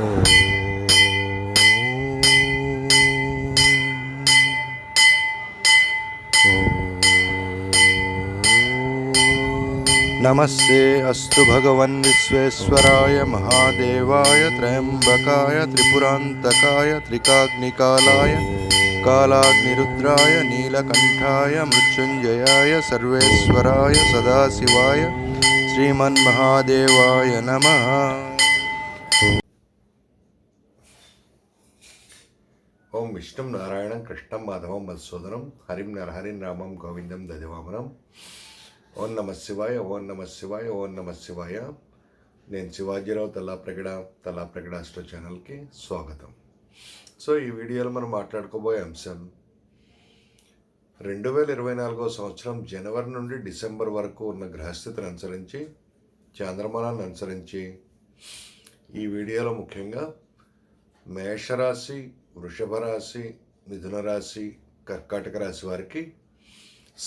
ఓం నమస్తే అస్తు భగవన్ విశ్వేశ్వరాయ మహాదేవాయ త్రయంబకాయ త్రిపురాంతకాయ త్రికాగ్నికాలాయ కాలాగ్నిరుద్రాయ నీలకంఠాయ మృత్యుంజయాయ సర్వేశ్వరాయ సదాశివాయ శ్రీమన్మహాదేవాయ నమః. ఓం విష్ణుం నారాయణం కృష్ణం మాధవం మధుసూదనం హరిం నరహరిం రామం గోవిందం దదివామనం. ఓం నమ శివాయ, ఓం నమ శివాయ, ఓం నమ శివాయ. నేను శివాజీరావు తల్లాప్రగడ అస్ట్రో ఛానల్కి స్వాగతం. సో ఈ వీడియోలో మనం మాట్లాడుకోబోయే అంశం 2024 సంవత్సరం జనవరి నుండి డిసెంబర్ వరకు ఉన్న గ్రహస్థితిని అనుసరించి, చాంద్రమానాన్ని అనుసరించి ఈ వీడియోలో ముఖ్యంగా మేషరాశి, వృషభ రాశి, మిథున రాశి, కర్కాటక రాశి వారికి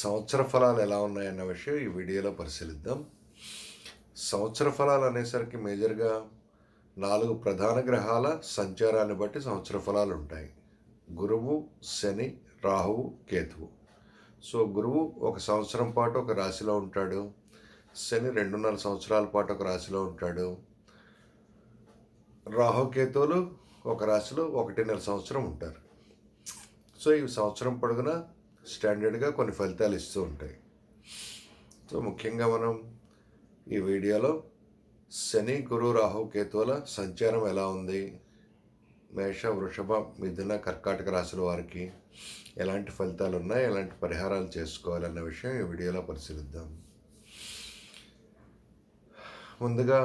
సంవత్సర ఫలాలు ఎలా ఉన్నాయన్న విషయం ఈ వీడియోలో పరిశీలిద్దాం. సంవత్సర ఫలాలు అనేసరికి మేజర్గా 4 ప్రధాన గ్రహాల సంచారాన్ని బట్టి సంవత్సర ఫలాలు ఉంటాయి. గురువు, శని, రాహువు, కేతువు. సో గురువు ఒక సంవత్సరం పాటు ఒక రాశిలో ఉంటాడు. శని 2.5 సంవత్సరాల పాటు ఒక రాశిలో ఉంటాడు. రాహుకేతువులు ఒక రాశిలో 1.5 సంవత్సరం ఉంటారు. సో ఈ సంవత్సరం పొడుగునా స్టాండర్డ్గా కొన్ని ఫలితాలు ఇస్తూ ఉంటాయి. సో ముఖ్యంగా మనం ఈ వీడియోలో శని, గురు, రాహు, కేతువుల సంచారం ఎలా ఉంది, మేష, వృషభ, మిథున, కర్కాటక రాశుల వారికి ఎలాంటి ఫలితాలు ఉన్నాయి, ఎలాంటి పరిహారాలు చేసుకోవాలన్న విషయం ఈ వీడియోలో పరిశీలిద్దాం. ముందుగా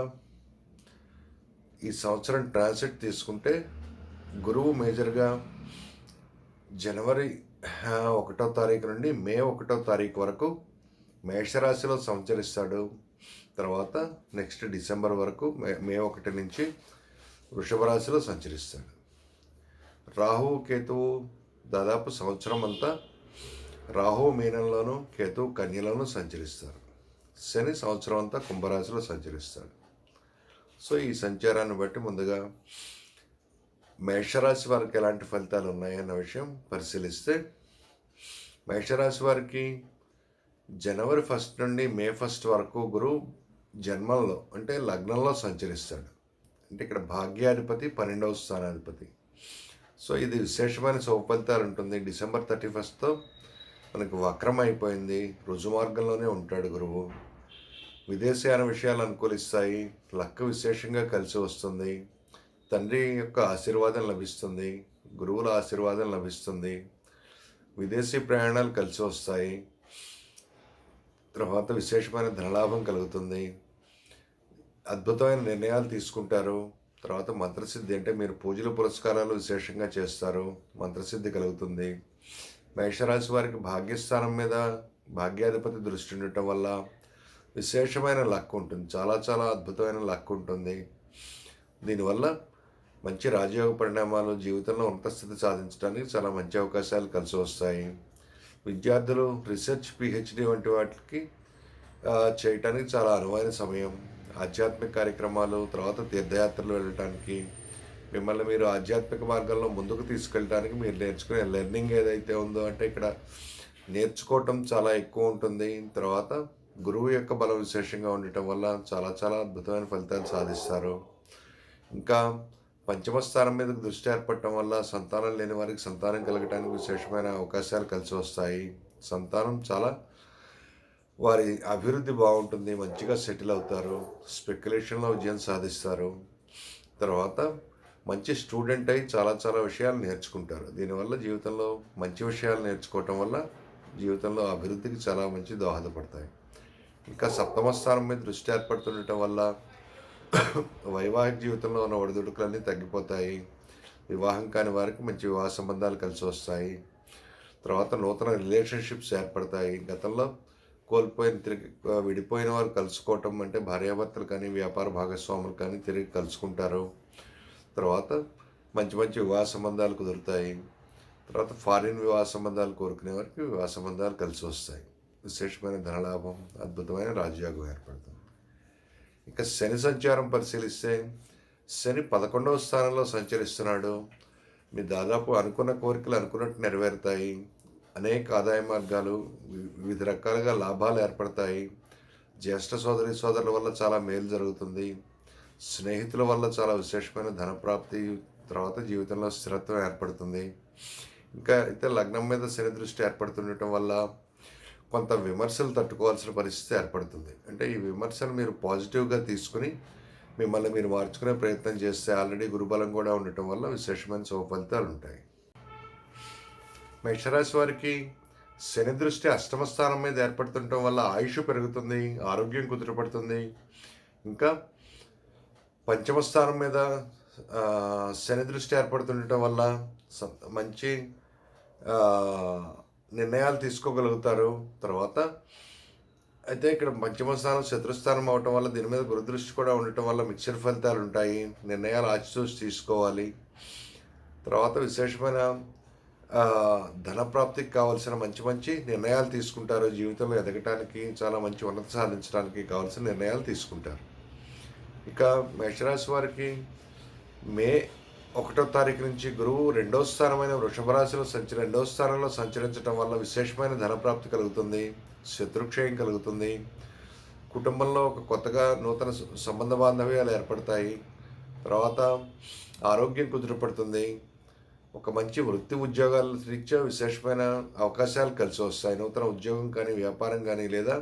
ఈ సంవత్సరం ట్రాన్సిట్ తీసుకుంటే గురువు మేజర్గా జనవరి 1వ తారీఖు నుండి మే 1వ తారీఖు వరకు మేషరాశిలో సంచరిస్తాడు. తర్వాత నెక్స్ట్ డిసెంబర్ వరకు మే 1 నుంచి వృషభ రాశిలో సంచరిస్తాడు. రాహువు, కేతువు దాదాపు సంవత్సరం అంతా రాహువు మీనంలోను, కేతువు కన్యలోను సంచరిస్తారు. శని సంవత్సరం అంతా కుంభరాశిలో సంచరిస్తాడు. సో ఈ సంచారాన్ని బట్టి ముందుగా మేషరాశి వారికి ఎలాంటి ఫలితాలు ఉన్నాయన్న విషయం పరిశీలిస్తే, మేషరాశి వారికి జనవరి 1 నుండి మే 1 వరకు గురువు జన్మంలో అంటే లగ్నంలో సంచరిస్తాడు. అంటే ఇక్కడ భాగ్యాధిపతి, 12వ స్థానాధిపతి. సో ఇది విశేషమైన శుభ ఫలితాలు ఉంటుంది. డిసెంబర్ 31తో మనకు వక్రం అయిపోయింది. రుజుమార్గంలోనే ఉంటాడు గురువు. విదేశీయాన విషయాలు అనుకూలిస్తాయి. లక్ విశేషంగా కలిసి వస్తుంది. తండ్రి యొక్క ఆశీర్వాదం లభిస్తుంది. గురువుల ఆశీర్వాదం లభిస్తుంది. విదేశీ ప్రయాణాలు కలిసి వస్తాయి. తర్వాత విశేషమైన ధనలాభం కలుగుతుంది. అద్భుతమైన నిర్ణయాలు తీసుకుంటారు. తర్వాత మంత్రసిద్ధి అంటే మీరు పూజలు పురస్కారాలు విశేషంగా చేస్తారు. మంత్రసిద్ధి కలుగుతుంది. మేషరాశి వారికి భాగ్యస్థానం మీద భాగ్యాధిపతి దృష్టి ఉండటం వల్ల విశేషమైన లక్ ఉంటుంది. చాలా చాలా అద్భుతమైన లక్ ఉంటుంది. దీనివల్ల మంచి రాజయోగ పరిణామాలు, జీవితంలో ఉన్నత స్థితి సాధించడానికి చాలా మంచి అవకాశాలు కలిసి వస్తాయి. విద్యార్థులు రీసెర్చ్, పిహెచ్డి వంటి వాటికి చేయటానికి చాలా అనువైన సమయం. ఆధ్యాత్మిక కార్యక్రమాలు, తర్వాత తీర్థయాత్రలు వెళ్ళటానికి, మిమ్మల్ని మీరు ఆధ్యాత్మిక మార్గంలో ముందుకు తీసుకెళ్ళడానికి మీరు నేర్చుకునే లెర్నింగ్ ఏదైతే ఉందో అంటే ఇక్కడ నేర్చుకోవటం చాలా ఎక్కువ ఉంటుంది. తర్వాత గురువు యొక్క బలం విశేషంగా ఉండటం వల్ల చాలా చాలా అద్భుతమైన ఫలితాలు సాధిస్తారు. ఇంకా పంచమ స్థానం మీద దృష్టి ఏర్పడటం వల్ల సంతానం లేని వారికి సంతానం కలగటానికి విశేషమైన అవకాశాలు కలిసి వస్తాయి. సంతానం చాలా వారి అభివృద్ధి బాగుంటుంది. మంచిగా సెటిల్ అవుతారు. స్పెక్యులేషన్లో విజయం సాధిస్తారు. తర్వాత మంచి స్టూడెంట్ అయి చాలా చాలా విషయాలు నేర్చుకుంటారు. దీనివల్ల జీవితంలో మంచి విషయాలు నేర్చుకోవటం వల్ల జీవితంలో అభివృద్ధికి చాలా మంచి దోహదపడతాయి. ఇంకా సప్తమ స్థానం మీద దృష్టి ఏర్పడుతుండటం వల్ల వైవాహిక జీవితంలో ఉన్న ఒడిదుడుకులన్నీ తగ్గిపోతాయి. వివాహం కాని వారికి మంచి వివాహ సంబంధాలు కలిసి వస్తాయి. తర్వాత నూతన రిలేషన్షిప్స్ ఏర్పడతాయి. గతంలో తిరిగి విడిపోయిన వారు కలుసుకోవటం అంటే భార్యాభర్తలు కానీ వ్యాపార భాగస్వాములు కానీ తిరిగి కలుసుకుంటారు. తర్వాత మంచి మంచి వివాహ సంబంధాలు కుదురుతాయి. తర్వాత ఫారిన్ వివాహ సంబంధాలు కోరుకునే వారికి వివాహ సంబంధాలు కలిసి వస్తాయి. విశేషమైన ధనలాభం, అద్భుతమైన రాజయోగం ఏర్పడుతుంది. ఇక శని సంచారం పరిశీలిస్తే, శని 11వ స్థానంలో సంచరిస్తున్నాడు. మీ దాదాపు అనుకున్న కోరికలు అనుకున్నట్టు నెరవేరుతాయి. అనేక ఆదాయ మార్గాలు, వివిధ రకాలుగా లాభాలు ఏర్పడతాయి. జ్యేష్ఠ సోదరి సోదరుల వల్ల చాలా మేలు జరుగుతుంది. స్నేహితుల వల్ల చాలా విశేషమైన ధనప్రాప్తి, తర్వాత జీవితంలో స్థిరత్వం ఏర్పడుతుంది. ఇంకా అయితే లగ్నం మీద శని దృష్టి ఏర్పడుతుండటం వల్ల కొంత విమర్శలు తట్టుకోవాల్సిన పరిస్థితి ఏర్పడుతుంది. అంటే ఈ విమర్శలు మీరు పాజిటివ్గా తీసుకుని మిమ్మల్ని మీరు మార్చుకునే ప్రయత్నం చేస్తే ఆల్రెడీ గురుబలం కూడా ఉండటం వల్ల విశేషమైన శుభ ఫలితాలు ఉంటాయి. మేషరాశి వారికి శని దృష్టి అష్టమ స్థానం మీద ఏర్పడుతుండటం వల్ల ఆయుష్ పెరుగుతుంది, ఆరోగ్యం కుదుటపడుతుంది. ఇంకా పంచమ స్థానం మీద శని దృష్టి ఏర్పడుతుండటం వల్ల మంచి నిర్ణయాలు తీసుకోగలుగుతారు. తర్వాత అయితే ఇక్కడ పంచమ స్థానం శత్రుస్థానం అవటం వల్ల దీని మీద గురుదృష్టి కూడా ఉండటం వల్ల మిక్సర్ ఫలితాలు ఉంటాయి. నిర్ణయాలు ఆచితూచి తీసుకోవాలి. తర్వాత విశేషమైన ధనప్రాప్తికి కావాల్సిన మంచి మంచి నిర్ణయాలు తీసుకుంటారు. జీవితంలో ఎదగటానికి, చాలా మంచి ఉన్నత సాధించడానికి కావాల్సిన నిర్ణయాలు తీసుకుంటారు. ఇక మేషరాశి వారికి మే 1వ తారీఖు నుంచి గురువు 2వ స్థానమైన వృషభ రాశిలో 2వ స్థానంలో సంచరించడం వల్ల విశేషమైన ధనప్రాప్తి కలుగుతుంది, శత్రుక్షయం కలుగుతుంది. కుటుంబంలో ఒక కొత్తగా నూతన సంబంధ బాంధవ్యాలు ఏర్పడతాయి. తర్వాత ఆరోగ్యం కుదుటపడుతుంది. ఒక మంచి వృత్తి ఉద్యోగాల రీత్యా విశేషమైన అవకాశాలు కలిసి వస్తాయి. నూతన ఉద్యోగం కానీ, వ్యాపారం కానీ, లేదా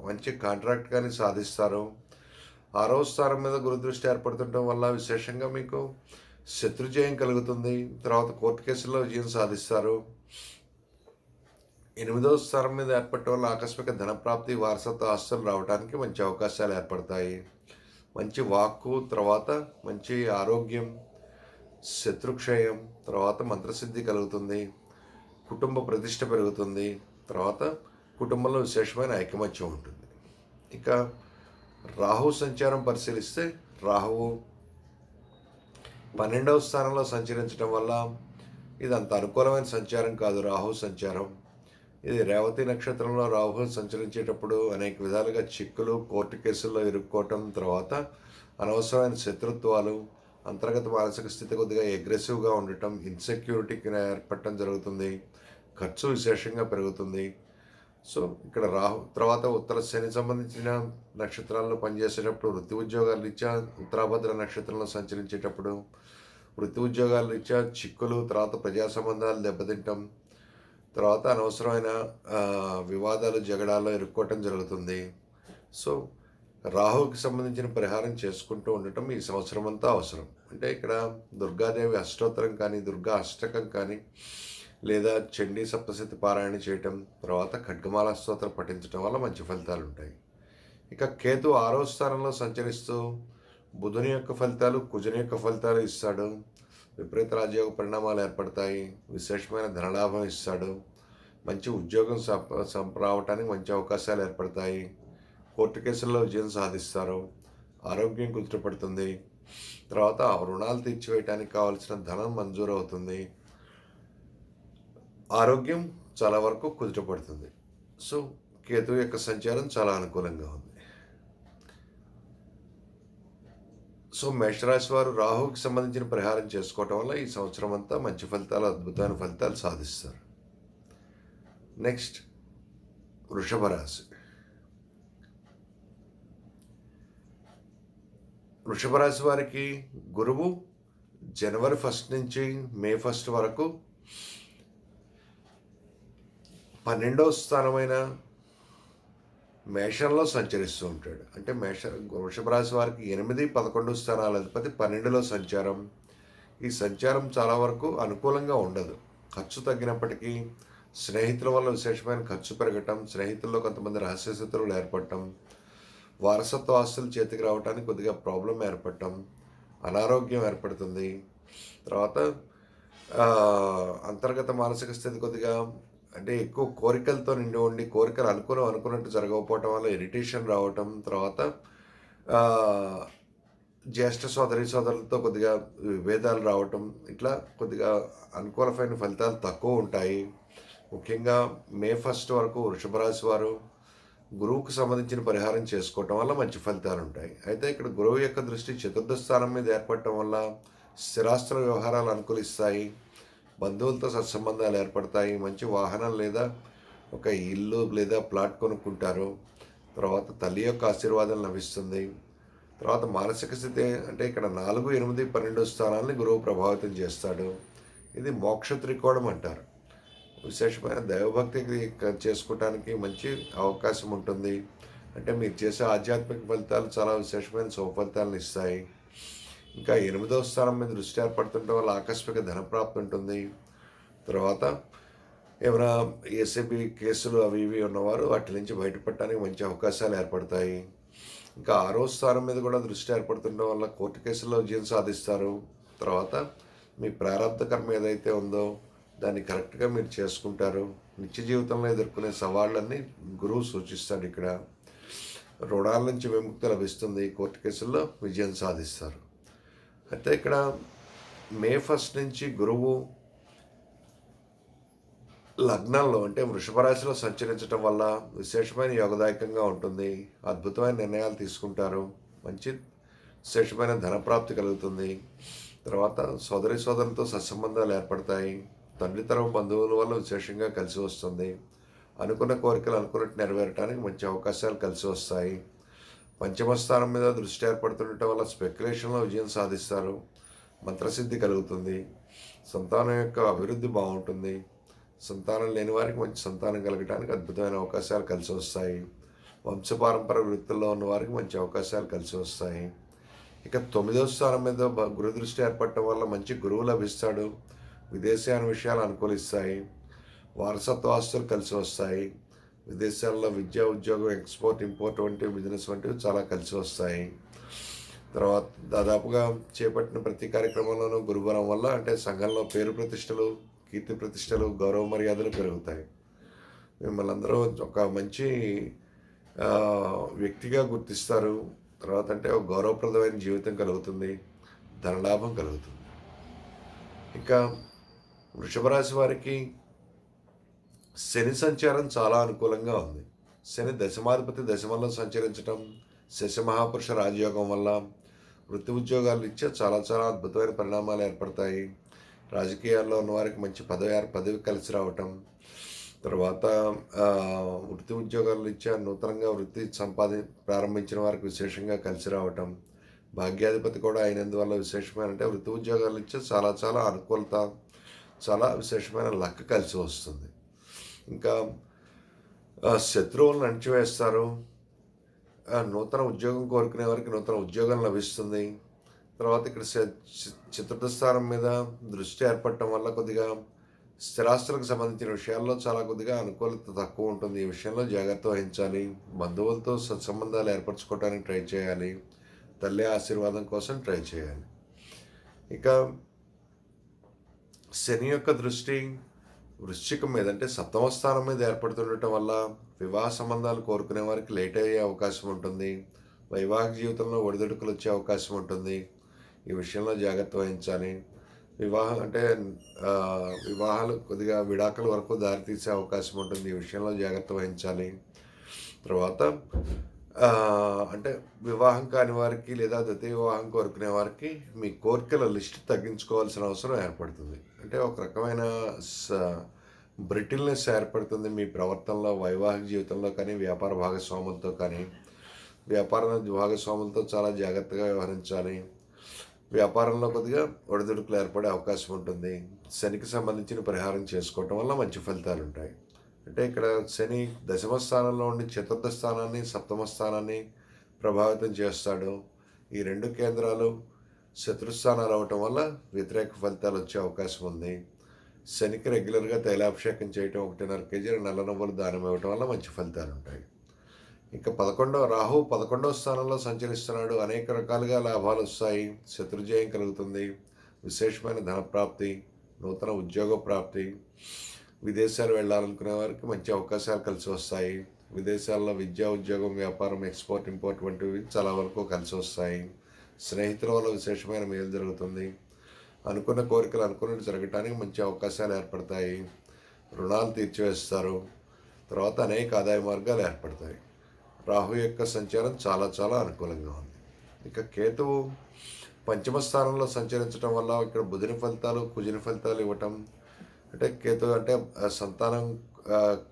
మంచి కాంట్రాక్ట్ కానీ సాధిస్తారు. 6వ స్థానం మీద గురుదృష్టి ఏర్పడుతుండటం వల్ల విశేషంగా మీకు శత్రుజయం కలుగుతుంది. తర్వాత కోర్టు కేసుల్లో విజయం సాధిస్తారు. 8వ స్థానం మీద ఏర్పడటం వల్ల ఆకస్మిక ధనప్రాప్తి, వారసత్వ ఆస్తులు రావడానికి మంచి అవకాశాలు ఏర్పడతాయి. మంచి వాక్కు, తర్వాత మంచి ఆరోగ్యం, శత్రుక్షయం, తర్వాత మంత్రసిద్ధి కలుగుతుంది. కుటుంబ ప్రతిష్ట పెరుగుతుంది. తర్వాత కుటుంబంలో విశేషమైన ఐకమత్యం ఉంటుంది. ఇక రాహు సంచారం పరిశీలిస్తే రాహువు 12వ స్థానంలో సంచరించడం వల్ల ఇది అంత అనుకూలమైన సంచారం కాదు. రాహు సంచారం ఇది రేవతి నక్షత్రంలో రాహు సంచరించేటప్పుడు అనేక విధాలుగా చిక్కులు, కోర్టు కేసుల్లో ఇరుక్కోవటం, తర్వాత అనవసరమైన శత్రుత్వాలు, అంతర్గత మానసిక స్థితి కొద్దిగా అగ్రెసివ్గా ఉండటం, ఇన్సెక్యూరిటీకి ఏర్పడటం జరుగుతుంది. ఖర్చు విశేషంగా పెరుగుతుంది. సో ఇక్కడ రాహు తర్వాత ఉత్తర శని సంబంధించిన నక్షత్రాల్లో పనిచేసేటప్పుడు, వృత్తి ఉద్యోగాల రీత్యా ఉత్తరాభద్ర నక్షత్రంలో సంచరించేటప్పుడు వృత్తి ఉద్యోగాల రీత్యా చిక్కులు, తర్వాత ప్రజా సంబంధాలు దెబ్బతింటం, తర్వాత అనవసరమైన వివాదాలు, జగడాల్లో ఇరుక్కోవటం జరుగుతుంది. సో రాహుకి సంబంధించిన పరిహారం చేసుకుంటూ ఉండటం ఈ సంవత్సరం అంతా అవసరం. అంటే ఇక్కడ దుర్గాదేవి అష్టోత్తరం కానీ, దుర్గా అష్టకం కానీ, లేదా చండీ సప్తశతి పారాయణ చేయటం, తర్వాత ఖడ్గమాల స్తోత్రం పఠించడం వల్ల మంచి ఫలితాలు ఉంటాయి. ఇక కేతు 6వ స్థానంలో సంచరిస్తూ బుధుని యొక్క ఫలితాలు, కుజుని యొక్క ఫలితాలు ఇస్తాడు. విపరీత రాజయోగ పరిణామాలు ఏర్పడతాయి. విశేషమైన ధనలాభం ఇస్తాడు. మంచి ఉద్యోగం రావటానికి మంచి అవకాశాలు ఏర్పడతాయి. కోర్టు కేసుల్లో విజయం సాధిస్తారు. ఆరోగ్యం కుదుటపడుతుంది. తర్వాత రుణాలు తీర్చివేయడానికి కావాల్సిన ధనం మంజూరు అవుతుంది. ఆరోగ్యం చాలా వరకు కుదుటపడుతుంది. సో కేతు యొక్క సంచారం చాలా అనుకూలంగా ఉంది. సో మేషరాశి వారు రాహుకి సంబంధించిన పరిహారం చేసుకోవటం వల్ల ఈ సంవత్సరం అంతా మంచి ఫలితాలు, అద్భుతమైన ఫలితాలు సాధిస్తారు. నెక్స్ట్ వృషభ రాశి. వృషభ రాశి వారికి గురువు జనవరి 1 నుంచి మే 1 వరకు 12వ స్థానమైన మేషంలో సంచరిస్తూ ఉంటాడు. అంటే వృషభ రాశి వారికి 8, 11 స్థానాల అధిపతి 12లో సంచారం. ఈ సంచారం చాలా వరకు అనుకూలంగా ఉండదు. ఖర్చు తగ్గినప్పటికీ స్నేహితుల వల్ల విశేషమైన ఖర్చు పెరగటం, స్నేహితుల్లో కొంతమంది రహస్య శత్రువులు ఏర్పడటం, వారసత్వ ఆస్తులు చేతికి రావడానికి కొద్దిగా ప్రాబ్లం ఏర్పడటం, అనారోగ్యం ఏర్పడుతుంది. తర్వాత అంతర్గత మానసిక స్థితి కొద్దిగా అంటే ఎక్కువ కోరికలతో నిండి ఉండి కోరికలు అనుకున్నట్టు జరగకపోవటం వల్ల ఇరిటేషన్ రావటం, తర్వాత జ్యేష్ఠ సోదరులతో కొద్దిగా విభేదాలు రావటం, ఇట్లా కొద్దిగా అనుకూలమైన ఫలితాలు తక్కువ ఉంటాయి. ముఖ్యంగా మే 1 వరకు వృషభ రాశి వారు గురువుకు సంబంధించిన పరిహారం చేసుకోవటం వల్ల మంచి ఫలితాలు ఉంటాయి. అయితే ఇక్కడ గురువు యొక్క దృష్టి చతుర్థ స్థానం మీద ఏర్పడటం వల్ల స్థిరాస్తుల వ్యవహారాలు అనుకూలిస్తాయి, బంధువులతో సత్సంబంధాలు ఏర్పడతాయి, మంచి వాహనం లేదా ఒక ఇల్లు లేదా ప్లాట్ కొనుక్కుంటారు. తర్వాత తల్లి యొక్క ఆశీర్వాదం లభిస్తుంది. తర్వాత మానసిక స్థితి అంటే ఇక్కడ 4, 8, 12 స్థానాలని గురువు ప్రభావితం చేస్తాడు. ఇది మోక్ష త్రికోణం అంటారు. విశేషమైన దైవభక్తికి చేసుకోవటానికి మంచి అవకాశం ఉంటుంది. అంటే మీరు చేసే ఆధ్యాత్మిక ఫలితాలు చాలా విశేషమైన ఫలితాలను ఇస్తాయి. ఇంకా 8వ స్థానం మీద దృష్టి ఏర్పడుతుండటం వల్ల ఆకస్మిక ధనప్రాప్తి ఉంటుంది. తర్వాత ఏమైనా ఏసీబీ కేసులు అవి ఇవి ఉన్నవారు వాటి నుంచి బయటపడటానికి మంచి అవకాశాలు ఏర్పడతాయి. ఇంకా 6వ స్థానం మీద కూడా దృష్టి ఏర్పడుతుండడం వల్ల కోర్టు కేసుల్లో విజయం సాధిస్తారు. తర్వాత మీ ప్రారంభ కర్మ ఏదైతే ఉందో దాన్ని కరెక్ట్గా మీరు చేసుకుంటారు. నిత్య జీవితంలో ఎదుర్కొనే సవాళ్ళన్నీ గురువు సూచిస్తాడు. ఇక్కడ రుణాల నుంచి విముక్తి లభిస్తుంది, కోర్టు కేసుల్లో విజయం సాధిస్తారు. అయితే ఇక్కడ మే 1 నుంచి గురువు లగ్నంలో అంటే వృషభ రాశిలో సంచరించడం వల్ల విశేషమైన యోగదాయకంగా ఉంటుంది. అద్భుతమైన నిర్ణయాలు తీసుకుంటారు, మంచి విశేషమైన ధనప్రాప్తి కలుగుతుంది. తర్వాత సోదరులతో సత్సంబంధాలు ఏర్పడతాయి. తండ్రి తరం బంధువుల వల్ల విశేషంగా కలిసి వస్తుంది. అనుకున్న కోరికలు అనుకున్నట్టు నెరవేరడానికి మంచి అవకాశాలు కలిసి వస్తాయి. పంచమ స్థానం మీద దృష్టి ఏర్పడుతుండటం వల్ల స్పెక్యులేషన్లో విజయం సాధిస్తారు, మంత్రసిద్ధి కలుగుతుంది, సంతానం యొక్క అభివృద్ధి బాగుంటుంది. సంతానం లేని వారికి మంచి సంతానం కలగడానికి అద్భుతమైన అవకాశాలు కలిసి వస్తాయి. వంశపారంపర వృత్తుల్లో ఉన్న వారికి మంచి అవకాశాలు కలిసి వస్తాయి. ఇక 9వ స్థానం మీద గురు దృష్టి ఏర్పడటం వల్ల మంచి గురువు లభిస్తాడు, విదేశీయాన విషయాలు అనుకూలిస్తాయి, వారసత్వ ఆస్తులు కలిసి వస్తాయి, విదేశాల్లో విద్యా ఉద్యోగం ఎక్స్పోర్ట్ ఇంపోర్ట్ వంటి బిజినెస్ వంటివి చాలా కలిసి వస్తాయి. తర్వాత దాదాపుగా చేపట్టిన ప్రతి కార్యక్రమంలోనూ గురుబలం వల్ల అంటే సంఘంలో పేరు ప్రతిష్టలు, కీర్తి ప్రతిష్టలు, గౌరవ మర్యాదలు పెరుగుతాయి. మిమ్మల్ని అందరూ ఒక మంచి వ్యక్తిగా గుర్తిస్తారు. తర్వాత అంటే ఒక గౌరవప్రదమైన జీవితం కలుగుతుంది, ధనలాభం కలుగుతుంది. ఇంకా వృషభ రాశి వారికి శని సంచారం చాలా అనుకూలంగా ఉంది. శని దశమాధిపతి దశమంలో సంచరించడం, శశి మహాపురుష రాజయోగం వల్ల వృత్తి ఉద్యోగాలు ఇచ్చే చాలా చాలా అద్భుతమైన పరిణామాలు ఏర్పడతాయి. రాజకీయాల్లో ఉన్నవారికి మంచి పదవి కలిసి రావటం, తర్వాత వృత్తి ఉద్యోగాలు ఇచ్చే నూతనంగా వృత్తి ప్రారంభించిన వారికి విశేషంగా కలిసి రావటం, భాగ్యాధిపతి కూడా అయినందువల్ల విశేషమైన అంటే వృత్తి ఉద్యోగాలు ఇచ్చే చాలా చాలా అనుకూలత, చాలా విశేషమైన లక్ కలిసి వస్తుంది. ఇంకా శత్రువులను అణిచివేస్తారు. నూతన ఉద్యోగం కోరుకునే వారికి నూతన ఉద్యోగం లభిస్తుంది. తర్వాత ఇక్కడ చతుర్థ స్థానం మీద దృష్టి ఏర్పడటం వల్ల కొద్దిగా స్థిరాస్తులకు సంబంధించిన విషయాల్లో చాలా కొద్దిగా అనుకూలత తక్కువ ఉంటుంది. ఈ విషయంలో జాగ్రత్త వహించాలి. బంధువులతో సత్సంబంధాలు ఏర్పరచుకోవడానికి ట్రై చేయాలి. తల్లి ఆశీర్వాదం కోసం ట్రై చేయాలి. ఇక శని యొక్క దృష్టి వృశ్చికం మీద అంటే 7వ స్థానం మీద ఏర్పడుతుండటం వల్ల వివాహ సంబంధాలు కోరుకునే వారికి లేట్ అయ్యే అవకాశం ఉంటుంది. వైవాహిక జీవితంలో ఒడిదుడుకులు వచ్చే అవకాశం ఉంటుంది. ఈ విషయంలో జాగ్రత్త వహించాలి. వివాహాలు కొద్దిగా విడాకుల వరకు దారితీసే అవకాశం ఉంటుంది. ఈ విషయంలో జాగ్రత్త వహించాలి. తర్వాత అంటే వివాహం కాని వారికి లేదా ద్వితీయ వివాహం కోరుకునే వారికి మీ కోరికల లిస్ట్ తగ్గించుకోవాల్సిన అవసరం ఏర్పడుతుంది. అంటే ఒక రకమైన బ్రిటిల్నెస్ ఏర్పడుతుంది మీ ప్రవర్తనలో, వైవాహిక జీవితంలో కానీ, వ్యాపార భాగస్వాములతో కానీ. వ్యాపార భాగస్వాములతో చాలా జాగ్రత్తగా వ్యవహరించాలి. వ్యాపారంలో కొద్దిగా ఒడిదుడుకులు ఏర్పడే అవకాశం ఉంటుంది. శనికి సంబంధించిన పరిహారం చేసుకోవటం వల్ల మంచి ఫలితాలు ఉంటాయి. అంటే ఇక్కడ శని దశమ స్థానంలో ఉండి చతుర్థ స్థానాన్ని, 7వ స్థానాన్ని ప్రభావితం చేస్తాడు. ఈ 2 కేంద్రాలు శత్రుస్థానాలు అవటం వల్ల వ్యతిరేక ఫలితాలు వచ్చే అవకాశం ఉంది. శనికి రెగ్యులర్గా తైలాభిషేకం చేయటం, 1.5 కేజీల నల్ల నువ్వులు దానం ఇవ్వటం వల్ల మంచి ఫలితాలు ఉంటాయి. ఇంకా రాహు 11వ స్థానంలో సంచరిస్తున్నాడు. అనేక రకాలుగా లాభాలు వస్తాయి, శత్రుజయం కలుగుతుంది, విశేషమైన ధనప్రాప్తి, నూతన ఉద్యోగ ప్రాప్తి, విదేశాలు వెళ్ళాలనుకునే వారికి మంచి అవకాశాలు కలిసి వస్తాయి. విదేశాల్లో విద్యా ఉద్యోగం, వ్యాపారం, ఎక్స్పోర్ట్ ఇంపోర్ట్ వంటివి చాలా వరకు కలిసి వస్తాయి. స్నేహితుల వల్ల విశేషమైన మేలు జరుగుతుంది. అనుకున్న కోరికలు అనుకున్నట్టు జరగటానికి మంచి అవకాశాలు ఏర్పడతాయి. రుణాలు తీర్చివేస్తారు. తర్వాత అనేక ఆదాయ మార్గాలు ఏర్పడతాయి. రాహు యొక్క సంచారం చాలా చాలా అనుకూలంగా ఉంది. ఇక కేతువు పంచమ స్థానంలో సంచరించడం వల్ల ఇక్కడ బుధుని ఫలితాలు కుజుని ఫలితాలు ఇవ్వటం, అంటే కేతు అంటే సంతానం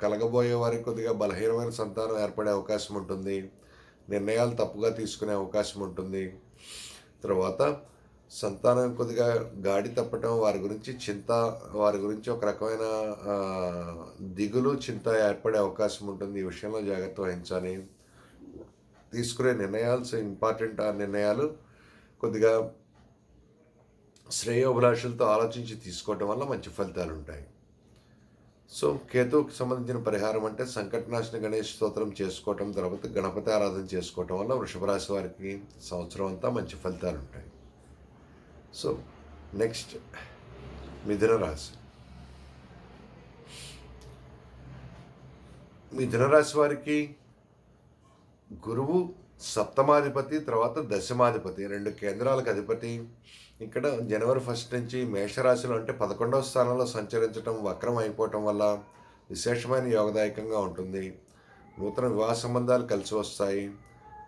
కలగబోయే వారికి కొద్దిగా బలహీనమైన సంతానం ఏర్పడే అవకాశం ఉంటుంది. నిర్ణయాలు తప్పుగా తీసుకునే అవకాశం ఉంటుంది. తర్వాత సంతానం కొద్దిగా గాడి తప్పటం, వారి గురించి చింత, వారి గురించి ఒక రకమైన దిగులు చింత ఏర్పడే అవకాశం ఉంటుంది. ఈ విషయంలో జాగ్రత్త వహించాలి. తీసుకునే నిర్ణయాలు ఇంపార్టెంట్. ఆ నిర్ణయాలు కొద్దిగా శ్రేయోభిలాషులతో ఆలోచించి తీసుకోవటం వల్ల మంచి ఫలితాలు ఉంటాయి. సో కేతువుకి సంబంధించిన పరిహారం అంటే సంకటనాశన గణేష్ స్తోత్రం చేసుకోవటం, తర్వాత గణపతి ఆరాధన చేసుకోవటం వల్ల వృషభ రాశి వారికి సంవత్సరం అంతా మంచి ఫలితాలు ఉంటాయి. సో నెక్స్ట్ మిథున రాశి. మిథున రాశి వారికి గురువు సప్తమాధిపతి, తర్వాత దశమాధిపతి, 2 కేంద్రాలకు అధిపతి. ఇక్కడ జనవరి 1 నుంచి మేషరాశిలో అంటే 11వ స్థానంలో సంచరించడం, వక్రం అయిపోవటం వల్ల విశేషమైన యోగదాయకంగా ఉంటుంది. నూతన వివాహ సంబంధాలు కలిసి వస్తాయి.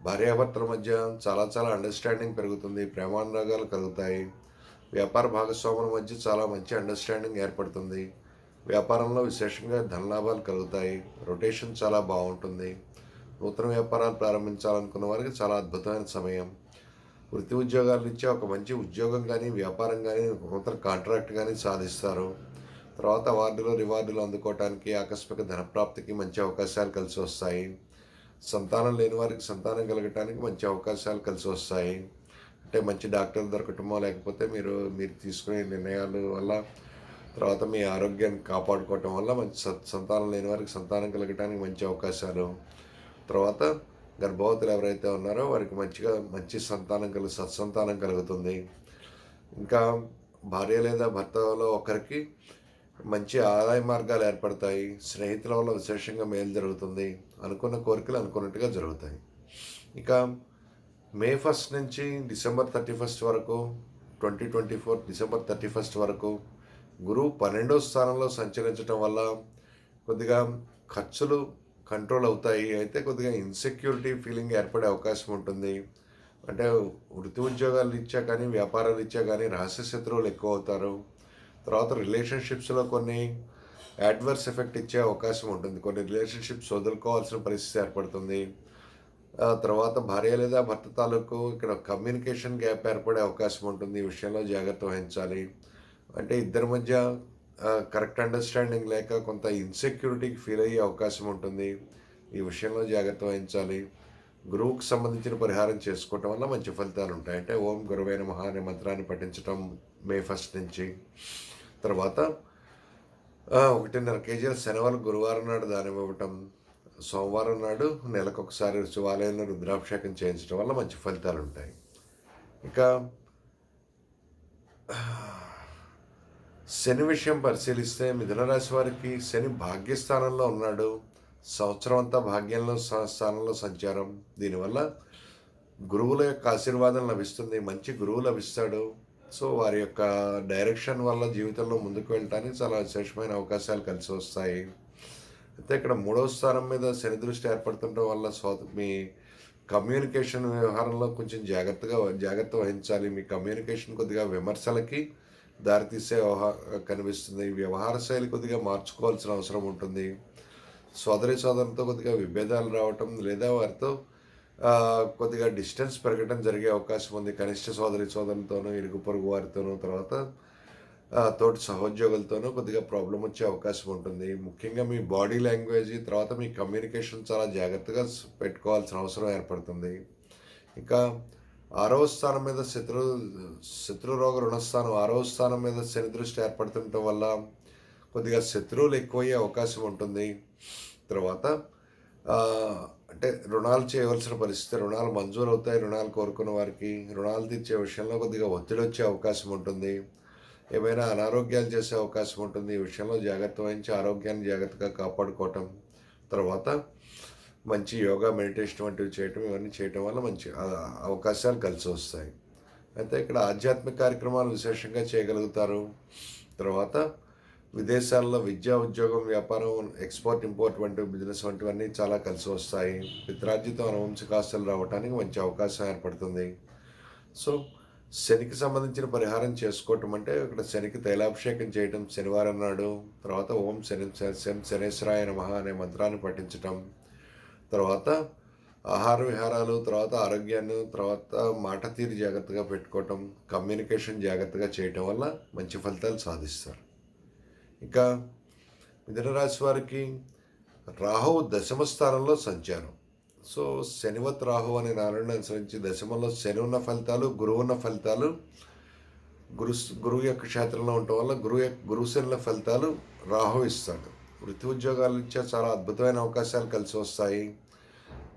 భార్యాభర్తల మధ్య చాలా చాలా అండర్స్టాండింగ్ పెరుగుతుంది. ప్రేమానురాగాలు కలుగుతాయి. వ్యాపార భాగస్వాముల మధ్య చాలా మంచి అండర్స్టాండింగ్ ఏర్పడుతుంది. వ్యాపారంలో విశేషంగా ధనలాభాలు కలుగుతాయి. రొటేషన్ చాలా బాగుంటుంది. నూతన వ్యాపారాలు ప్రారంభించాలనుకున్న వారికి చాలా అద్భుతమైన సమయం. వృత్తి ఉద్యోగాల నుంచి ఒక మంచి ఉద్యోగం కానీ, వ్యాపారం కానీ, నూతన కాంట్రాక్ట్ కానీ సాధిస్తారు. తర్వాత అవార్డులు రివార్డులు అందుకోవటానికి, ఆకస్మిక ధనప్రాప్తికి మంచి అవకాశాలు కలిసి వస్తాయి. సంతానం లేని వారికి సంతానం కలగటానికి మంచి అవకాశాలు కలిసి వస్తాయి. అంటే మంచి డాక్టర్ దొరకటమో, లేకపోతే మీరు తీసుకునే నిర్ణయాల వల్ల, తర్వాత మీ ఆరోగ్యాన్ని కాపాడుకోవటం వల్ల మంచి సంతానం లేని వారికి సంతానం కలగటానికి మంచి అవకాశాలు. తర్వాత గర్భవతులు ఎవరైతే ఉన్నారో వారికి మంచి సంతానం సత్సంతానం కలుగుతుంది. ఇంకా భార్య లేదా భర్తలో ఒకరికి మంచి ఆదాయ మార్గాలు ఏర్పడతాయి. స్నేహితుల వల్ల విశేషంగా మేలు జరుగుతుంది. అనుకున్న కోరికలు అనుకున్నట్టుగా జరుగుతాయి. ఇక మే 1 నుంచి డిసెంబర్ 31 వరకు, 2024 డిసెంబర్ 31 వరకు గురువు 12వ స్థానంలో సంచరించడం వల్ల కొద్దిగా ఖర్చులు కంట్రోల్ అవుతాయి. అయితే కొద్దిగా ఇన్సెక్యూరిటీ ఫీలింగ్ ఏర్పడే అవకాశం ఉంటుంది. అంటే వృత్తి ఉద్యోగాలు ఇచ్చా కానీ, వ్యాపారాలు ఇచ్చా కానీ రహస్య శత్రువులు ఎక్కువ అవుతారు. తర్వాత రిలేషన్షిప్స్లో కొన్ని యాడ్వర్స్ ఎఫెక్ట్ ఇచ్చే అవకాశం ఉంటుంది. కొన్ని రిలేషన్షిప్స్ వదులుకోవాల్సిన పరిస్థితి ఏర్పడుతుంది. తర్వాత భార్య లేదా భర్త తాలూకు ఇక్కడ కమ్యూనికేషన్ గ్యాప్ ఏర్పడే అవకాశం ఉంటుంది. ఈ విషయంలో జాగ్రత్త వహించాలి. అంటే ఇద్దరి మధ్య కరెక్ట్ అండర్స్టాండింగ్ లేక కొంత ఇన్సెక్యూరిటీకి ఫీల్ అయ్యే అవకాశం ఉంటుంది. ఈ విషయంలో జాగ్రత్త వహించాలి. గురువుకు సంబంధించిన పరిహారం చేసుకోవటం వల్ల మంచి ఫలితాలు ఉంటాయి. అంటే ఓం గురువే నమః అనే మంత్రాన్ని పఠించడం మే 1 నుంచి. తర్వాత 1.5 కేజీల శనగలు గురువారం నాడు దానం ఇవ్వటం, సోమవారం నాడు నెలకొకసారి శివాలయంలో రుద్రాభిషేకం చేయించడం వల్ల మంచి ఫలితాలు ఉంటాయి. ఇక శని విషయం పరిశీలిస్తే మిథున రాశి వారికి శని భాగ్యస్థానంలో ఉన్నాడు. సంవత్సరం అంతా భాగ్యంలో స్థానంలో సంచారం. దీనివల్ల గురువుల యొక్క ఆశీర్వాదం లభిస్తుంది. మంచి గురువు లభిస్తాడు. సో వారి యొక్క డైరెక్షన్ వల్ల జీవితంలో ముందుకు వెళ్ళటానికి చాలా విశేషమైన అవకాశాలు కలిసి వస్తాయి. అయితే ఇక్కడ 3వ స్థానం మీద శని దృష్టి ఏర్పడుతుండటం వల్ల మీ కమ్యూనికేషన్ వ్యవహారంలో కొంచెం జాగ్రత్త వహించాలి. మీ కమ్యూనికేషన్ కొద్దిగా విమర్శలకి దారితీసే కనిపిస్తుంది. వ్యవహార శైలి కొద్దిగా మార్చుకోవాల్సిన అవసరం ఉంటుంది. సోదరులతో కొద్దిగా విభేదాలు రావటం, లేదా వారితో కొద్దిగా డిస్టెన్స్ పెరగడం జరిగే అవకాశం ఉంది. కనిష్ట సోదరులతోనూ, ఇరుగు పొరుగు వారితోనూ, తర్వాత తోటి సహోద్యోగులతోనూ కొద్దిగా ప్రాబ్లం వచ్చే అవకాశం ఉంటుంది. ముఖ్యంగా మీ బాడీ లాంగ్వేజ్, తర్వాత మీ కమ్యూనికేషన్ చాలా జాగ్రత్తగా పెట్టుకోవాల్సిన అవసరం ఏర్పడుతుంది. ఇంకా 6వ స్థానం మీద శత్రురోగ రుణస్థానం, 6వ స్థానం మీద శని దృష్టి ఏర్పడుతుండటం వల్ల కొద్దిగా శత్రువులు ఎక్కువయ్యే అవకాశం ఉంటుంది. తర్వాత అంటే రుణాలు చేయవలసిన పరిస్థితి, రుణాలు మంజూరు అవుతాయి. రుణాలు కోరుకున్న వారికి రుణాలు తీర్చే విషయంలో కొద్దిగా ఒత్తిడి వచ్చే అవకాశం ఉంటుంది. ఏమైనా అనారోగ్యాలు చేసే అవకాశం ఉంటుంది. ఈ విషయంలో జాగ్రత్త వహించి ఆరోగ్యాన్ని జాగ్రత్తగా కాపాడుకోవటం, తర్వాత మంచి యోగా, మెడిటేషన్ వంటివి చేయటం, ఇవన్నీ చేయటం వల్ల మంచి అవకాశాలు కలిసి వస్తాయి. అయితే ఇక్కడ ఆధ్యాత్మిక కార్యక్రమాలు విశేషంగా చేయగలుగుతారు. తర్వాత విదేశాల్లో విద్యా, ఉద్యోగం, వ్యాపారం, ఎక్స్‌పోర్ట్, ఇంపోర్ట్ వంటి బిజినెస్ వంటివన్నీ చాలా కలిసి వస్తాయి. పిత్రార్జితం, అనువంశిక ఆస్తులు రావటానికి మంచి అవకాశం ఏర్పడుతుంది. సో, శనికి సంబంధించిన పరిహారం చేసుకోవటం అంటే ఇక్కడ శనికి తైలాభిషేకం చేయటం శనివారం నాడు, తర్వాత ఓం శనేశ్వరాయ నమః అనే మంత్రాన్ని పఠించటం, తర్వాత ఆహార విహారాలు, తర్వాత ఆరోగ్యాన్ని, తర్వాత మాట తీరు జాగ్రత్తగా పెట్టుకోవటం, కమ్యూనికేషన్ జాగ్రత్తగా చేయటం వల్ల మంచి ఫలితాలు సాధిస్తారు. ఇంకా మిథున రాశి వారికి రాహువు దశమ స్థానంలో సంచారం. సో శనివత్ రాహు అనే నాలుగుని అనుసరించి దశమంలో శని ఉన్న ఫలితాలు, గురువు ఉన్న ఫలితాలు, గురువు యొక్క క్షేత్రంలో ఉండటం వల్ల గురువు శనుల ఫలితాలు రాహు ఇస్తాడు. వృత్తి ఉద్యోగాలు ఇచ్చే చాలా అద్భుతమైన అవకాశాలు కలిసి వస్తాయి.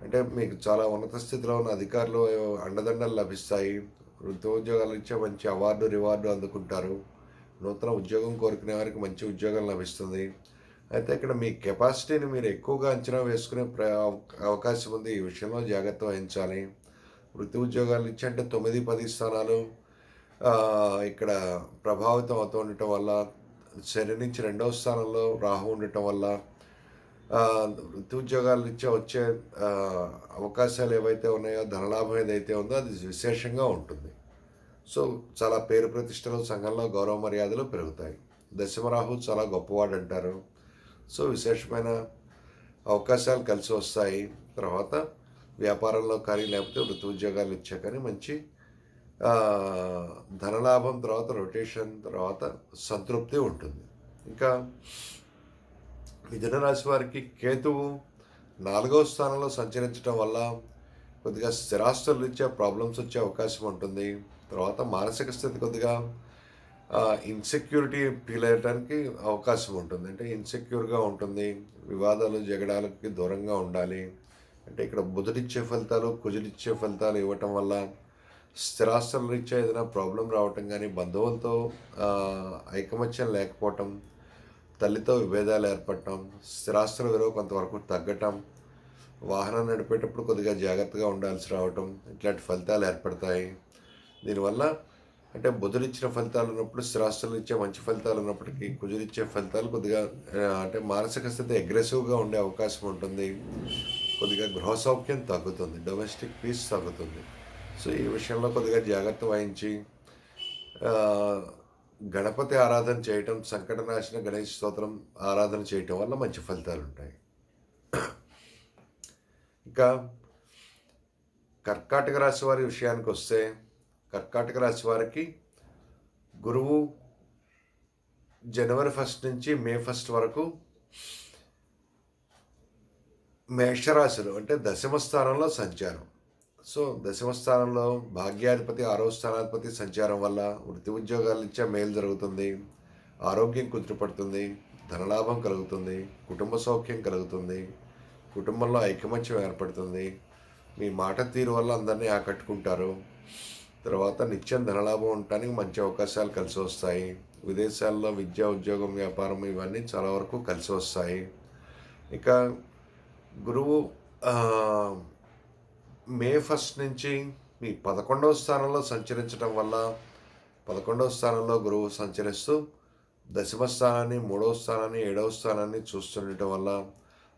అంటే మీకు చాలా ఉన్నత స్థితిలో ఉన్న అధికారులు అండదండలు లభిస్తాయి. వృత్తి ఉద్యోగాలు ఇచ్చే మంచి అవార్డు, రివార్డు అందుకుంటారు. నూతన ఉద్యోగం కోరుకునే వారికి మంచి ఉద్యోగం లభిస్తుంది. అయితే ఇక్కడ మీ కెపాసిటీని మీరు ఎక్కువగా అంచనా వేసుకునే అవకాశం ఉంది. ఈ విషయంలో జాగ్రత్త వహించాలి. వృత్తి ఉద్యోగాలు ఇచ్చి అంటే 9, 10 స్థానాలు ఇక్కడ ప్రభావితం అవుతూ ఉండటం వల్ల, శని నుంచి 2వ స్థానంలో రాహు ఉండటం వల్ల వృత్తి ఉద్యోగాలు ఇచ్చే వచ్చే అవకాశాలు ఏవైతే ఉన్నాయో, ధనలాభం ఏదైతే ఉందో అది విశేషంగా ఉంటుంది. సో చాలా పేరు ప్రతిష్టలు, సంఘంలో గౌరవ మర్యాదలు పెరుగుతాయి. దశమరాహు చాలా గొప్పవాడు అంటారు. సో విశేషమైన అవకాశాలు కలిసి వస్తాయి. తర్వాత వ్యాపారంలో కానీ లేకపోతే వృత్తి ఉద్యోగాలు ఇచ్చా కానీ మంచి ధనలాభం, తర్వాత రొటేషన్, తర్వాత సంతృప్తి ఉంటుంది. ఇంకా మిథున రాశి వారికి కేతువు 4వ స్థానంలో సంచరించడం వల్ల కొద్దిగా స్థిరాస్తులు ఇచ్చే ప్రాబ్లమ్స్ వచ్చే అవకాశం ఉంటుంది. తర్వాత మానసిక స్థితి కొద్దిగా ఇన్సెక్యూరిటీ ఫీల్ అయ్యడానికి అవకాశం ఉంటుంది. అంటే ఇన్సెక్యూర్గా ఉంటుంది. వివాదాలు, జగడాలకి దూరంగా ఉండాలి. అంటే ఇక్కడ బుధుడిచ్చే ఫలితాలు, కుజుడిచ్చే ఫలితాలు ఇవ్వటం వల్ల స్థిరాస్తుల రీత్యా ఏదైనా ప్రాబ్లం రావటం కానీ, బంధువులతో ఐకమత్యం లేకపోవటం, తల్లితో విభేదాలు ఏర్పడటం, స్థిరాస్తుల విలువ కొంతవరకు తగ్గటం, వాహనం నడిపేటప్పుడు కొద్దిగా జాగ్రత్తగా ఉండాల్సి రావటం, ఇట్లాంటి ఫలితాలు ఏర్పడతాయి. దీనివల్ల అంటే బుధుడిచ్చిన ఫలితాలు ఉన్నప్పుడు, స్థిరాస్తులు ఇచ్చే మంచి ఫలితాలు ఉన్నప్పటికీ కుజుడిచ్చే ఫలితాలు కొద్దిగా అంటే మానసిక స్థితి అగ్రెసివ్గా ఉండే అవకాశం ఉంటుంది. కొద్దిగా గృహ సౌఖ్యం తగ్గుతుంది, డొమెస్టిక్ పీస్ తగ్గుతుంది. సో ఈ విషయంలో కొద్దిగా జాగ్రత్త వహించి గణపతి ఆరాధన చేయటం, సంకటనాశన గణేష్ స్తోత్రం ఆరాధన చేయటం వల్ల మంచి ఫలితాలు ఉంటాయి. ఇంకా కర్కాటక రాశి వారి విషయానికి వస్తే, కర్కాటక రాశి వారికి గురువు జనవరి 1 నుంచి మే 1 వరకు మేషరాశిలో అంటే దశమ స్థానంలో సంచారం. సో దశమ స్థానంలో భాగ్యాధిపతి, 6వ స్థానాధిపతి సంచారం వల్ల వృత్తి ఉద్యోగాలు ఇచ్చే మేలు జరుగుతుంది. ఆరోగ్యం కుదుటపడుతుంది, ధనలాభం కలుగుతుంది, కుటుంబ సౌఖ్యం కలుగుతుంది, కుటుంబంలో ఐకమత్యం ఏర్పడుతుంది. మీ మాట తీరు వల్ల అందరినీ ఆకట్టుకుంటారు. తర్వాత నిత్యం ధనలాభం ఉండటానికి మంచి అవకాశాలు కలిసి వస్తాయి. విదేశాల్లో విద్య, ఉద్యోగం, వ్యాపారం ఇవన్నీ చాలా వరకు కలిసి వస్తాయి. ఇక గురువు మే 1 నుంచి మీ 11వ స్థానంలో సంచరించడం వల్ల, 11వ స్థానంలో గురువు సంచరిస్తూ దశమ స్థానాన్ని, 3వ స్థానాన్ని, 7వ స్థానాన్ని చూస్తుండటం వల్ల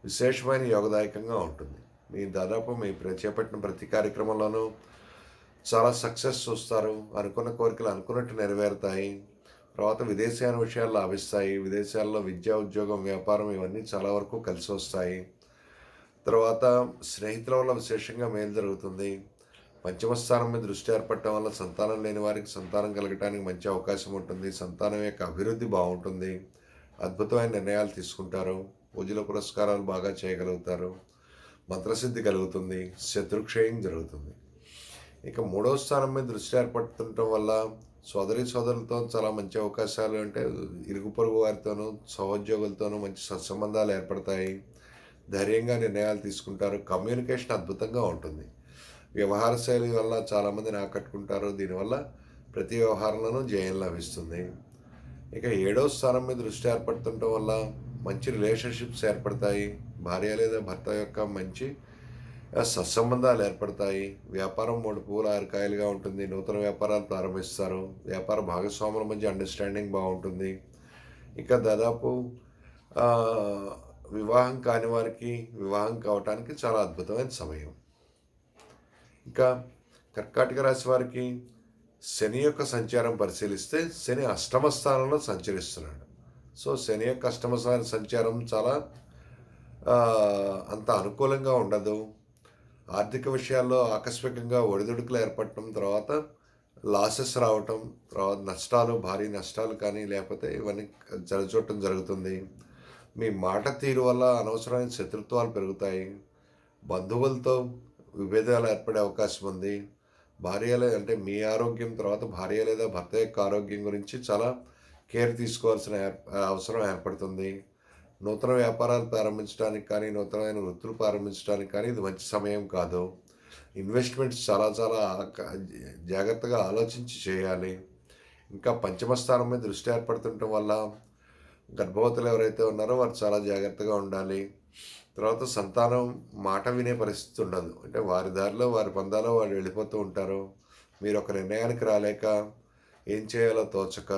విశేషమైన యోగదాయకంగా ఉంటుంది. మీరు చేపట్టిన ప్రతి కార్యక్రమంలోనూ చాలా సక్సెస్ చూస్తారు. అనుకున్న కోరికలు అనుకున్నట్టు నెరవేరుతాయి. తర్వాత విదేశీయాన విషయాలు లాభిస్తాయి. విదేశాల్లో విద్య, ఉద్యోగం, వ్యాపారం ఇవన్నీ చాలా వరకు కలిసి వస్తాయి. తర్వాత స్నేహితుల వల్ల విశేషంగా మేలు జరుగుతుంది. పంచమ స్థానం మీద దృష్టి ఏర్పడటం వల్ల సంతానం లేని వారికి సంతానం కలగటానికి మంచి అవకాశం ఉంటుంది. సంతానం యొక్క అభివృద్ధి బాగుంటుంది. అద్భుతమైన నిర్ణయాలు తీసుకుంటారు. పూజల పురస్కారాలు బాగా చేయగలుగుతారు. మంత్రసిద్ధి కలుగుతుంది. శత్రుక్షయం జరుగుతుంది. ఇక 3వ స్థానం మీద దృష్టి ఏర్పడుతుండటం వల్ల సోదరులతో చాలా మంచి అవకాశాలు, అంటే ఇరుగు పొరుగు వారితోనూ, సహోద్యోగులతోనూ మంచి సత్సంబంధాలు ఏర్పడతాయి. ధైర్యంగా నిర్ణయాలు తీసుకుంటారు. కమ్యూనికేషన్ అద్భుతంగా ఉంటుంది. వ్యవహార శైలి వల్ల చాలామందిని ఆకట్టుకుంటారు. దీనివల్ల ప్రతి వ్యవహారంలోనూ జయం లభిస్తుంది. ఇక 7వ స్థానం మీద దృష్టి ఏర్పడుతుండటం వల్ల మంచి రిలేషన్షిప్స్ ఏర్పడతాయి. భార్య లేదా భర్త యొక్క మంచి సత్సంబంధాలు ఏర్పడతాయి. వ్యాపారం 3 పువ్వులు 6 కాయలుగా ఉంటుంది. నూతన వ్యాపారాలు ప్రారంభిస్తారు. వ్యాపార భాగస్వాముల మధ్య అండర్స్టాండింగ్ బాగుంటుంది. ఇక దాదాపు ఆ, వివాహం కాని వారికి వివాహం కావటానికి చాలా అద్భుతమైన సమయం. ఇంకా కర్కాటక రాశి వారికి శని యొక్క సంచారం పరిశీలిస్తే శని అష్టమ స్థానంలో సంచరిస్తున్నాడు. సో శని యొక్క అష్టమ స్థాన సంచారం చాలా ఆ, అంత అనుకూలంగా ఉండదు. ఆర్థిక విషయాల్లో ఆకస్మికంగా ఒడిదుడుకులు ఏర్పడటం, తర్వాత లాసెస్ రావటం, తర్వాత నష్టాలు, భారీ నష్టాలు కానీ లేకపోతే ఇవన్నీ చూడటం జరుగుతుంది. మీ మాట తీరు వల్ల అనవసరమైన శత్రుత్వాలు పెరుగుతాయి. బంధువులతో విభేదాలు ఏర్పడే అవకాశం ఉంది. అంటే మీ ఆరోగ్యం, తర్వాత భార్య లేదా భర్త యొక్క ఆరోగ్యం గురించి చాలా కేర్ తీసుకోవాల్సిన అవసరం ఏర్పడుతుంది. నూతన వ్యాపారాలు ప్రారంభించడానికి కానీ నూతనమైన వృత్తులు ప్రారంభించడానికి కానీ ఇది మంచి సమయం కాదు. ఇన్వెస్ట్మెంట్స్ చాలా చాలా జాగ్రత్తగా ఆలోచించి చేయాలి. ఇంకా పంచమ స్థానం మీద దృష్టి ఏర్పడుతుండటం వల్ల గర్భవతులు ఎవరైతే ఉన్నారో వారు చాలా జాగ్రత్తగా ఉండాలి. తర్వాత సంతానం మాట వినే పరిస్థితి ఉండదు. అంటే వారి దారిలో వారి పందాలో వాళ్ళు వెళ్ళిపోతూ ఉంటారు. మీరు ఒక నిర్ణయానికి రాలేక ఏం చేయాలో తోచక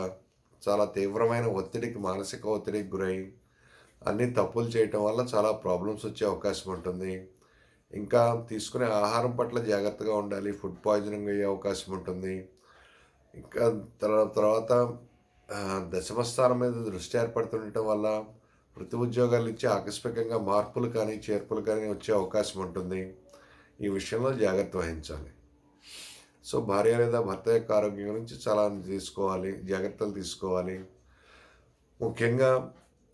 చాలా తీవ్రమైన ఒత్తిడికి, మానసిక ఒత్తిడికి గురై అన్ని తప్పులు చేయటం వల్ల చాలా ప్రాబ్లమ్స్ వచ్చే అవకాశం ఉంటుంది. ఇంకా తీసుకునే ఆహారం పట్ల జాగ్రత్తగా ఉండాలి. ఫుడ్ పాయిజనింగ్ అయ్యే అవకాశం ఉంటుంది. ఇంకా తర్వాత దశమ స్థానం మీద దృష్టి ఏర్పడుతుండటం వల్ల వృత్తి ఉద్యోగాలు ఇచ్చే ఆకస్మికంగా మార్పులు కానీ చేర్పులు కానీ వచ్చే అవకాశం ఉంటుంది. ఈ విషయంలో జాగ్రత్త వహించాలి. సో భార్య లేదా భర్త యొక్క ఆరోగ్యం గురించి చాలా జాగ్రత్తలు తీసుకోవాలి. ముఖ్యంగా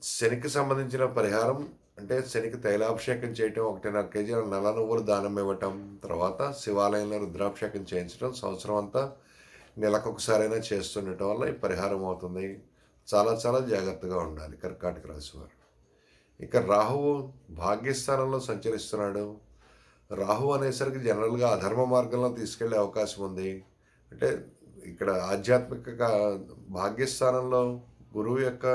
శనికి సంబంధించిన పరిహారం అంటే శనికి తైలాభిషేకం చేయటం, 1.5 కేజీల నల్ల నువ్వులు దానం ఇవ్వటం, తర్వాత శివాలయంలో రుద్రాభిషేకం చేయించడం సంవత్సరం అంతా నెలకొకసారైనా చేస్తుండటం వల్ల ఈ పరిహారం అవుతుంది. చాలా చాలా జాగ్రత్తగా ఉండాలి కర్కాటక రాశి వారు. ఇక రాహువు భాగ్యస్థానంలో సంచరిస్తున్నాడు. రాహు అనేసరికి జనరల్గా అధర్మ మార్గంలో తీసుకెళ్లే అవకాశం ఉంది. అంటే ఇక్కడ ఆధ్యాత్మిక భాగ్యస్థానంలో గురువు యొక్క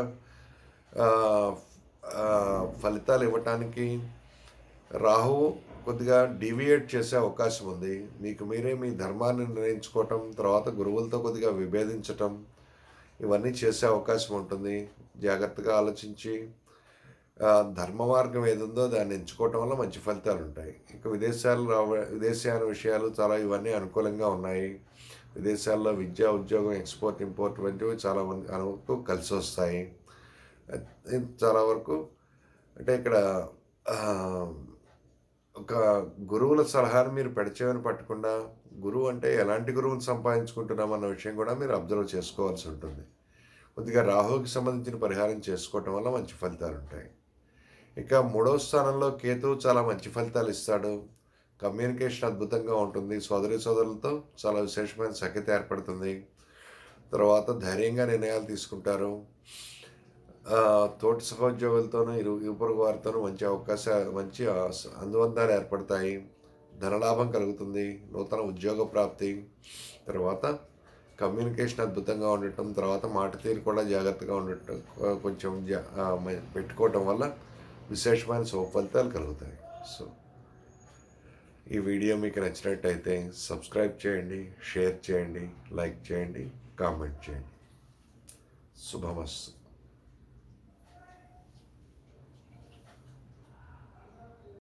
ఫలితాలు ఇవ్వటానికి రాహువు కొద్దిగా డీవియేట్ చేసే అవకాశం ఉంది. మీకు మీరే మీ ధర్మాన్ని నిర్ణయించుకోవటం, తర్వాత గురువులతో కొద్దిగా విభేదించటం, ఇవన్నీ చేసే అవకాశం ఉంటుంది. జాగ్రత్తగా ఆలోచించి ధర్మ మార్గం ఏదుందో దాన్ని ఎంచుకోవటం వల్ల మంచి ఫలితాలు ఉంటాయి. ఇంకా విదేశాల విషయాలు చాలా ఇవన్నీ అనుకూలంగా ఉన్నాయి. విదేశాల్లో విద్య, ఉద్యోగం, ఎక్స్పోర్ట్, ఇంపోర్ట్ వంటివి చాలా వరకు కలిసి వస్తాయి. చాలా వరకు అంటే ఇక్కడ ఒక గురువుల సలహాను మీరు పెడచేవని పట్టకుండా గురువు అంటే ఎలాంటి గురువుని సంపాదించుకుంటున్నాం అన్న విషయం కూడా మీరు అబ్జర్వ్ చేసుకోవాల్సి ఉంటుంది. కొద్దిగా రాహుకి సంబంధించిన పరిహారం చేసుకోవటం వల్ల మంచి ఫలితాలు ఉంటాయి. ఇక 3వ స్థానంలో కేతువు చాలా మంచి ఫలితాలు ఇస్తాడు. కమ్యూనికేషన్ అద్భుతంగా ఉంటుంది. సోదరులతో చాలా విశేషమైన సఖ్యత ఏర్పడుతుంది. తర్వాత ధైర్యంగా నిర్ణయాలు తీసుకుంటారు. తోటి సహోద్యోగులతోనూ ఇరుపొరుగు వారితోనూ మంచి అనుబంధాలు ఏర్పడతాయి. ధనలాభం కలుగుతుంది. నూతన ఉద్యోగ ప్రాప్తి, తర్వాత కమ్యూనికేషన్ అద్భుతంగా ఉండటం, తర్వాత మాట తీరు కూడా జాగ్రత్తగా ఉండటం, కొంచెం పెట్టుకోవటం వల్ల విశేషమైన ఫలితాలు కలుగుతాయి. సో ఈ వీడియో మీకు నచ్చినట్టయితే సబ్స్క్రైబ్ చేయండి, షేర్ చేయండి, లైక్ చేయండి, కామెంట్ చేయండి. శుభమస్తు.